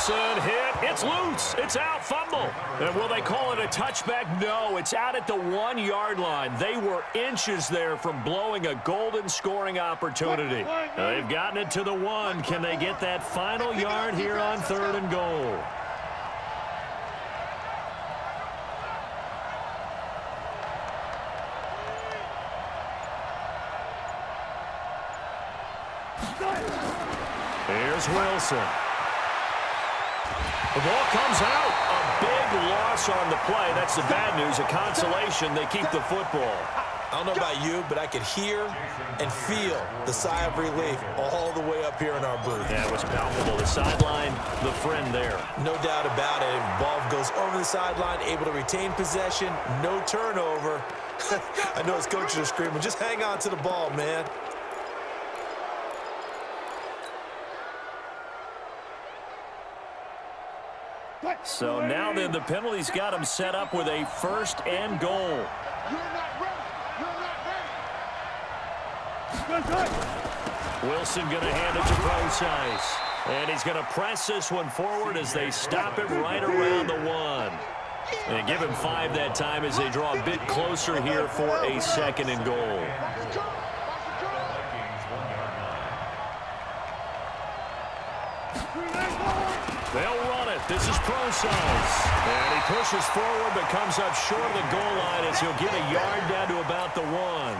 Wilson hit. It's loose. It's out. Fumble. And will they call it a touchback? No, it's out at the 1-yard line. They were inches there from blowing a golden scoring opportunity. They've gotten it to the 1. Can they get that final yard here on 3rd and goal? Here's Wilson. The ball comes out. A big loss on the play. That's the bad news. A consolation, they keep the football. I don't know about you, but I could hear and feel the sigh of relief all the way up here in our booth. That was palpable. The sideline, the friend there. No doubt about it. If the ball goes over the sideline, able to retain possession, no turnover. I know his coaches are screaming, just hang on to the ball, man. So now then, the penalty's got him set up with a 1st and goal. Wilson going to hand it to Procise. And he's going to press this one forward as they stop it right around the 1. And give him 5 that time as they draw a bit closer here for a 2nd and goal. They'll run it. This is Procise. And he pushes forward but comes up short of the goal line as he'll get a yard down to about the 1.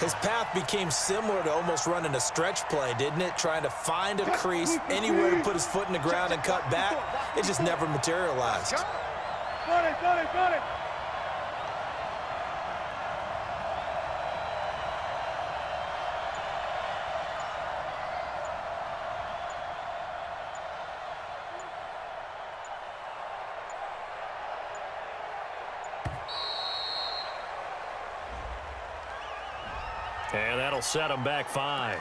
His path became similar to almost running a stretch play, didn't it? Trying to find a crease, anywhere to put his foot in the ground and cut back. It just never materialized. Got it. And that'll set him back 5.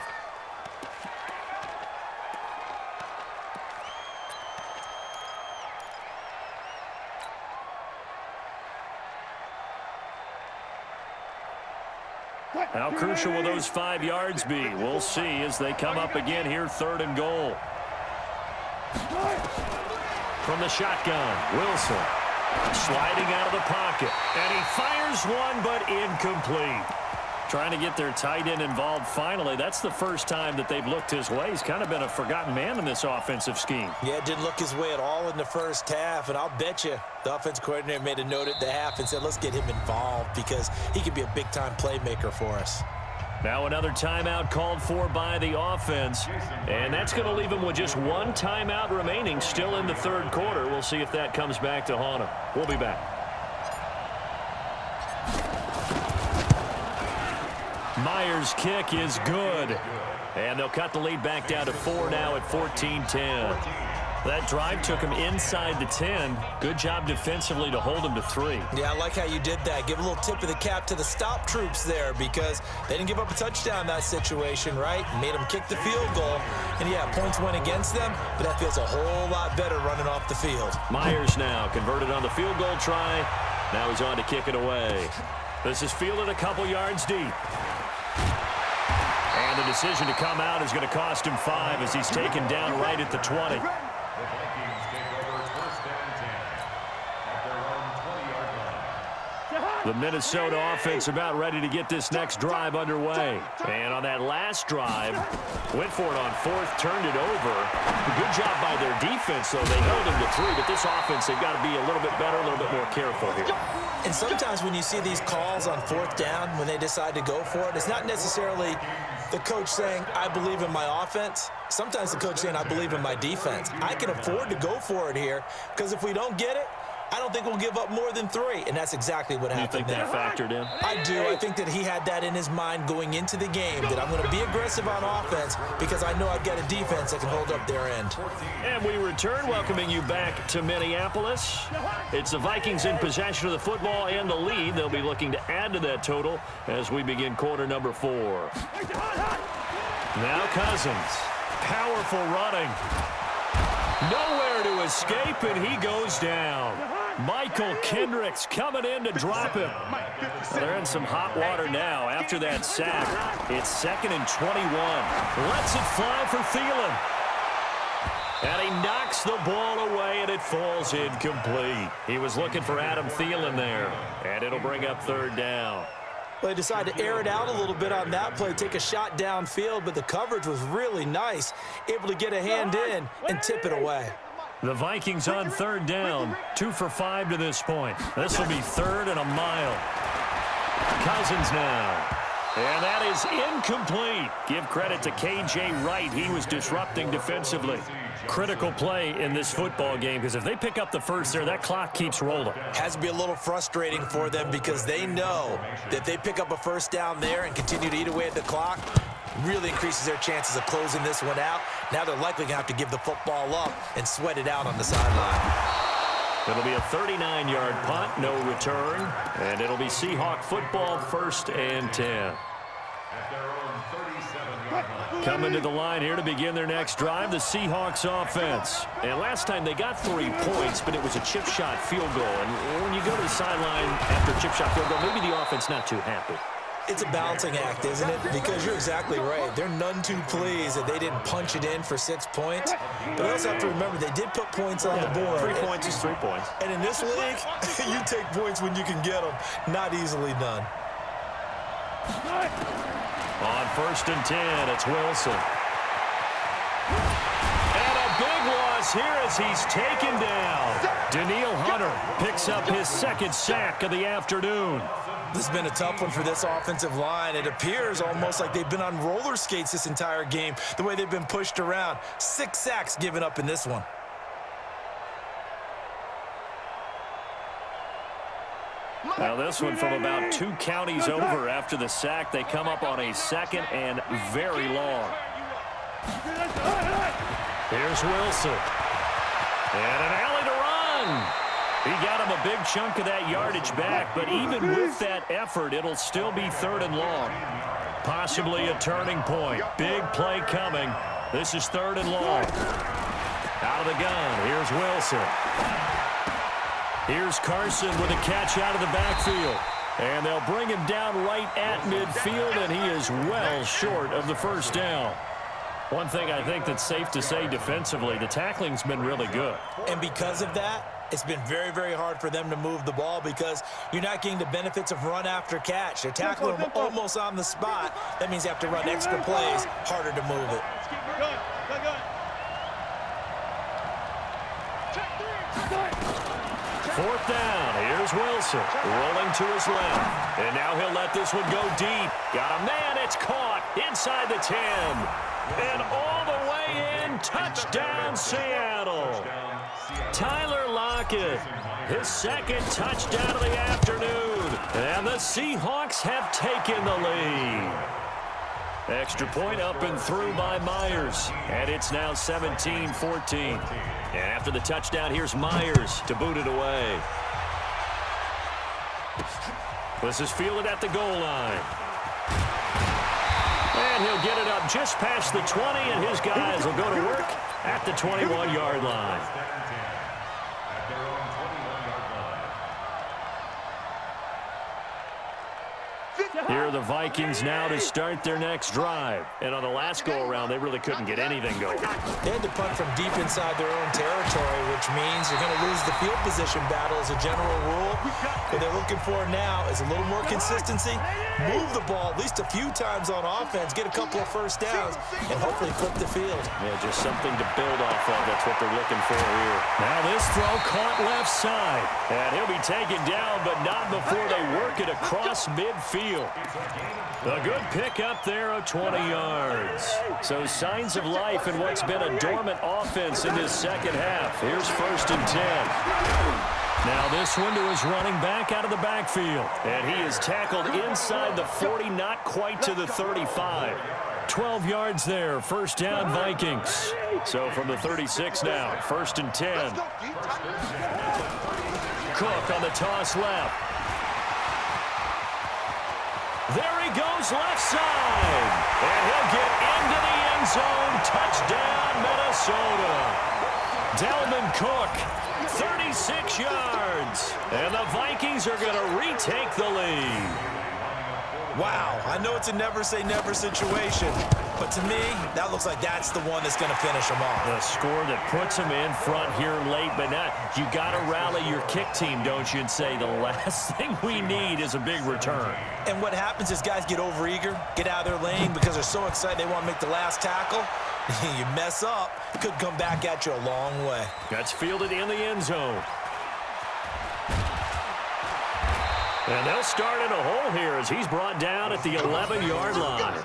How crucial will those 5 yards be? We'll see as they come up again here, 3rd and goal. From the shotgun, Wilson sliding out of the pocket. And he fires one, but incomplete. Trying to get their tight end involved finally. That's the first time that they've looked his way. He's kind of been a forgotten man in this offensive scheme. Yeah, it didn't look his way at all in the first half, and I'll bet you the offense coordinator made a note at the half and said, let's get him involved because he could be a big-time playmaker for us. Now another timeout called for by the offense, and that's going to leave him with just 1 timeout remaining still in the 3rd quarter. We'll see if that comes back to haunt him. We'll be back. Myers' kick is good. And they'll cut the lead back down to 4 now at 14-10. That drive took him inside the 10. Good job defensively to hold him to 3. Yeah, I like how you did that. Give a little tip of the cap to the stop troops there because they didn't give up a touchdown in that situation, right? Made them kick the field goal. And, yeah, points went against them, but that feels a whole lot better running off the field. Myers now converted on the field goal try. Now he's on to kick it away. This is fielded a couple yards deep. And the decision to come out is going to cost him 5 as he's taken down right at the 20. The Minnesota offense about ready to get this next drive underway. And on that last drive, went for it on 4th, turned it over. Good job by their defense, though. They held him to 3, but this offense, they've got to be a little bit better, a little bit more careful here. And sometimes when you see these calls on 4th down, when they decide to go for it, it's not necessarily the coach saying, I believe in my offense. Sometimes the coach saying, I believe in my defense. I can afford to go for it here because if we don't get it, I don't think we'll give up more than 3, and that's exactly what happened there. You think that factored in? I do. I think that he had that in his mind going into the game, that I'm going to be aggressive on offense because I know I've got a defense that can hold up their end. And we return, welcoming you back to Minneapolis. It's the Vikings in possession of the football and the lead. They'll be looking to add to that total as we begin quarter number 4. Now Cousins. Powerful running. Nowhere to escape, and he goes down. Michael Kendricks coming in to drop him. They're in some hot water now after that sack. It's 2nd and 21. Lets it fly for Thielen. And he knocks the ball away, and it falls incomplete. He was looking for Adam Thielen there, and it'll bring up third down. Well, they decided to air it out a little bit on that play, take a shot downfield, but the coverage was really nice, able to get a hand in and tip it away. The Vikings on third down, 2 for 5 to this point. This will be third and a mile. Cousins now. And that is incomplete. Give credit to K.J. Wright. He was disrupting defensively. Critical play in this football game because if they pick up the first there, that clock keeps rolling. Has to be a little frustrating for them because they know that if they pick up a first down there and continue to eat away at the clock, really increases their chances of closing this one out. Now they're likely going to have to give the football up and sweat it out on the sideline. It'll be a 39-yard punt, no return, and it'll be Seahawk football, 1st and 10. Coming to the line here to begin their next drive, the Seahawks offense. And last time they got 3 points, but it was a chip shot field goal. And when you go to the sideline after a chip shot field goal, maybe the offense not too happy. It's a balancing act, isn't it? Because you're exactly right. They're none too pleased that they didn't punch it in for 6 points. But I also have to remember they did put points on the board. 3 points is 3 points. And in this league, you take points when you can get them. Not easily done. On 1st and 10, it's Wilson. And a big loss here as he's taken down. Danielle Hunter picks up his 2nd sack of the afternoon. This has been a tough one for this offensive line. It appears almost like they've been on roller skates this entire game, the way they've been pushed around. 6 sacks given up in this one. Now this one from about 2 counties over after the sack. They come up on a 2nd and very long. Here's Wilson. And an alley to run. He got him a big chunk of that yardage back, but even with that effort, it'll still be 3rd and long. Possibly a turning point. Big play coming. This is 3rd and long. Out of the gun, here's Wilson. Here's Carson with a catch out of the backfield. And they'll bring him down right at midfield, and he is well short of the 1st down. One thing I think that's safe to say defensively, the tackling's been really good. And because of that, it's been very, very hard for them to move the ball because you're not getting the benefits of run after catch. They're tackling them almost on the spot. That means you have to run extra plays, harder to move it. 4th down. Here's Wilson rolling to his left. And now he'll let this one go deep. Got a man. It's caught inside the 10. And all the way in. Touchdown, Seattle. Tyler Lockett, his 2nd touchdown of the afternoon. And the Seahawks have taken the lead. Extra point up and through by Myers. And it's now 17-14. And after the touchdown, here's Myers to boot it away. This is fielded at the goal line. And he'll get it up just past the 20, and his guys will go to work at the 21-yard line. Here are the Vikings now to start their next drive. And on the last go-around, they really couldn't get anything going. They had to punt from deep inside their own territory, which means you're going to lose the field position battle as a general rule. What they're looking for now is a little more consistency, move the ball at least a few times on offense, get a couple of 1st downs, and hopefully flip the field. Yeah, just something to build off of. That's what they're looking for here. Now this throw caught left side. And he'll be taken down, but not before they work it across midfield. A good pick up there of 20 yards. So signs of life in what's been a dormant offense in this 2nd half. Here's 1st and 10. Now this one to his running back out of the backfield. And he is tackled inside the 40, not quite to the 35. 12 yards there, 1st down Vikings. So from the 36 now, 1st and 10. Cook on the toss left. There he goes left side. And he'll get into the end zone. Touchdown, Minnesota. Dalvin Cook, 36 yards. And the Vikings are going to retake the lead. Wow, I know it's a never-say-never situation, but to me, that looks like that's the one that's going to finish them off. The score that puts them in front here late, but not. You got to rally your kick team, don't you, and say the last thing we need is a big return. And what happens is guys get overeager, get out of their lane because they're so excited they want to make the last tackle. You mess up, it could come back at you a long way. That's fielded in the end zone. And they'll start in a hole here as he's brought down at the 11-yard line.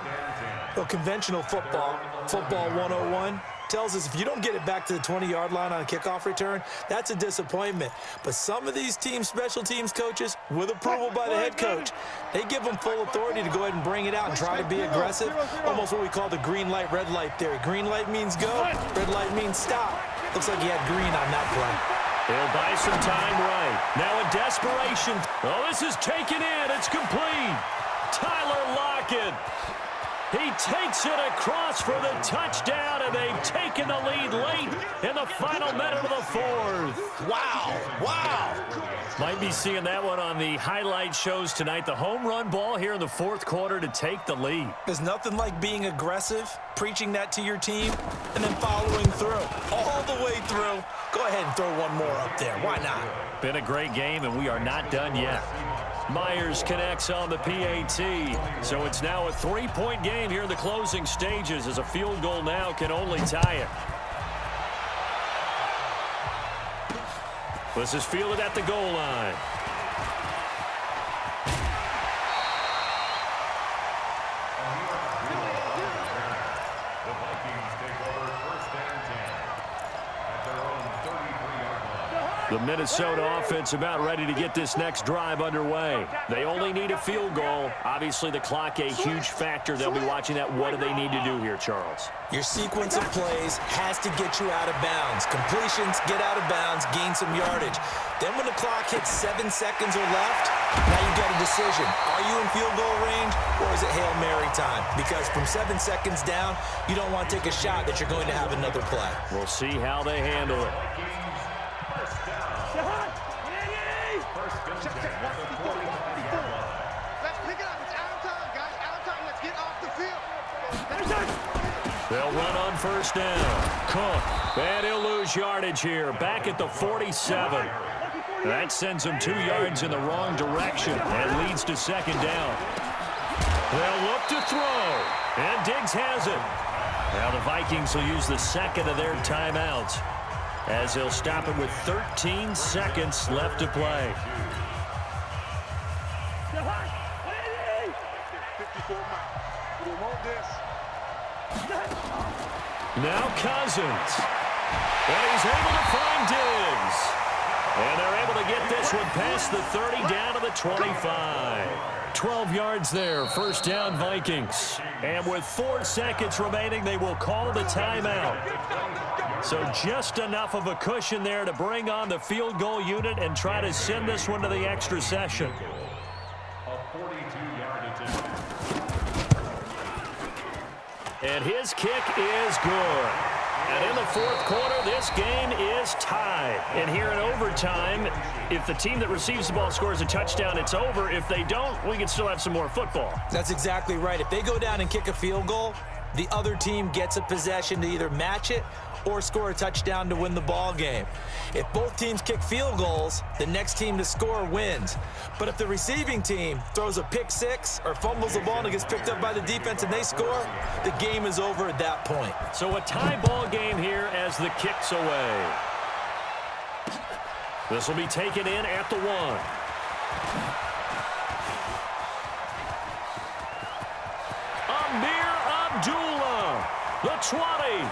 Well, conventional football 101, tells us if you don't get it back to the 20-yard line on a kickoff return, that's a disappointment. But some of these team special teams coaches, with approval by the head coach, they give them full authority to go ahead and bring it out and try to be aggressive, almost what we call the green light, red light theory. Green light means go, red light means stop. Looks like he had green on that play. He'll buy some time right. Now in desperation. Oh, this is taken in. It's complete. Tyler Lockett. He takes it across for the touchdown, and they've taken the lead late in the final minute of the fourth. Wow. Might be seeing that one on the highlight shows tonight. The home run ball here in the fourth quarter to take the lead. There's nothing like being aggressive, preaching that to your team, and then following through. All the way through. Go ahead and throw one more up there. Why not? Been a great game, and we are not done yet. Myers connects on the PAT. So it's now a 3-point game here in the closing stages as a field goal now can only tie it. This is fielded at the goal line. The Minnesota offense about ready to get this next drive underway. They only need a field goal. Obviously, the clock a huge factor. They'll be watching that. What do they need to do here, Charles? Your sequence of plays has to get you out of bounds. Completions, get out of bounds, gain some yardage. Then when the clock hits 7 seconds or left, now you've got a decision. Are you in field goal range or is it Hail Mary time? Because from 7 seconds down, you don't want to take a shot that you're going to have another play. We'll see how they handle it. They'll run on first down. Cook, and he'll lose yardage here. Back at the 47. That sends him 2 yards in the wrong direction and leads to second down. They'll look to throw, and Diggs has it. Now the Vikings will use the second of their timeouts as they'll stop it with 13 seconds left to play. Now Cousins. And he's able to find Diggs. And they're able to get this one past the 30 down to the 25. 12 yards there, first down Vikings. And with 4 seconds remaining, they will call the timeout. So just enough of a cushion there to bring on the field goal unit and try to send this one to the extra session. And his kick is good. And in the fourth quarter, this game is tied. And here in overtime, if the team that receives the ball scores a touchdown, it's over. If they don't, we can still have some more football. That's exactly right. If they go down and kick a field goal, the other team gets a possession to either match it or score a touchdown to win the ball game. If both teams kick field goals, the next team to score wins. But if the receiving team throws a pick six or fumbles the ball and it gets picked up by the defense and they score, the game is over at that point. So a tie ball game here as the kick's away. This will be taken in at the 1. Amir Abdullah, the 20,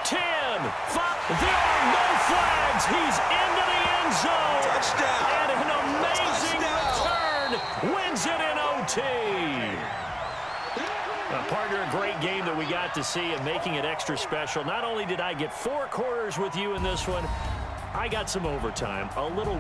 10, 5. There are no flags. He's into the end zone. Touchdown. And an amazing return wins it in OT. Partner, a great game that we got to see and making it extra special. Not only did I get 4 quarters with you in this one, I got some overtime. A little